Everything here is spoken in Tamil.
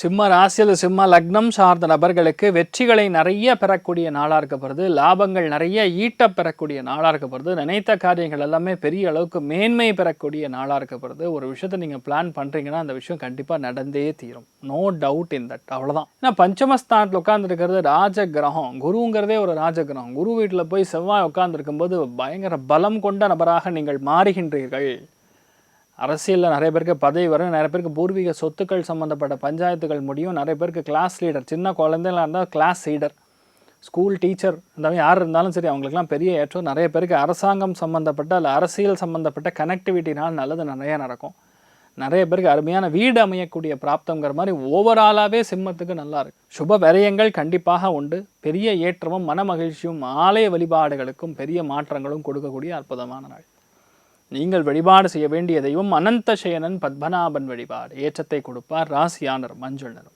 சிம்ம ராசியில் சிம்ம லக்னம் சார்ந்த நபர்களுக்கு வெற்றிகளை நிறைய பெறக்கூடிய நாளாக இருக்கப்படுது. லாபங்கள் நிறைய ஈட்ட பெறக்கூடிய நாளாக இருக்கப்படுது. நினைத்த காரியங்கள் எல்லாமே பெரிய அளவுக்கு மேன்மை பெறக்கூடிய நாளாக இருக்கப்படுது. ஒரு விஷயத்தை நீங்கள் பிளான் பண்ணுறீங்கன்னா அந்த விஷயம் கண்டிப்பாக நடந்தே தீரும். No doubt in that. அவ்வளோதான். ஏன்னா பஞ்சமஸ்தானத்தில் உட்காந்துருக்கிறது ராஜ கிரகம். குருங்கிறதே ஒரு ராஜ கிரகம். குரு வீட்டில் போய் செவ்வாய் உட்காந்துருக்கும்போது பயங்கர பலம் கொண்ட நபராக நீங்கள் மாறுகின்றீர்கள். அரசியலில் நிறைய பேருக்கு பதவி வரும், நிறைய பேருக்கு பூர்வீக சொத்துக்கள் சம்மந்தப்பட்ட பஞ்சாயத்துகள் முடியும், நிறைய பேருக்கு கிளாஸ் லீடர், சின்ன குழந்தைலாம் இருந்தால் கிளாஸ் லீடர், ஸ்கூல் டீச்சர், இந்த மாதிரி யார் இருந்தாலும் சரி அவங்களுக்குலாம் பெரிய ஏற்றம். நிறைய பேருக்கு அரசாங்கம் சம்மந்தப்பட்ட இல்லை அரசியல் சம்மந்தப்பட்ட கனெக்டிவிட்டினால் நல்லது நிறையா நடக்கும். நிறைய பேருக்கு அருமையான வீடு அமையக்கூடிய பிராப்தங்கிற மாதிரி ஓவராலாகவே சிம்மத்துக்கு நல்லா இருக்கு. சுப விரயங்கள் கண்டிப்பாக உண்டு. பெரிய ஏற்றமும் மன மகிழ்ச்சியும் ஆலய வழிபாடுகளுக்கும் பெரிய மாற்றங்களும் கொடுக்கக்கூடிய அற்புதமான நாள். நீங்கள் வழிபாடு செய்ய வேண்டிய தெய்வம் அனந்த சேனன் பத்மநாபன் வழிபாடு. ஏற்றத்தை கொடுப்பார். ராசியானர் மஞ்சள் நிறம்.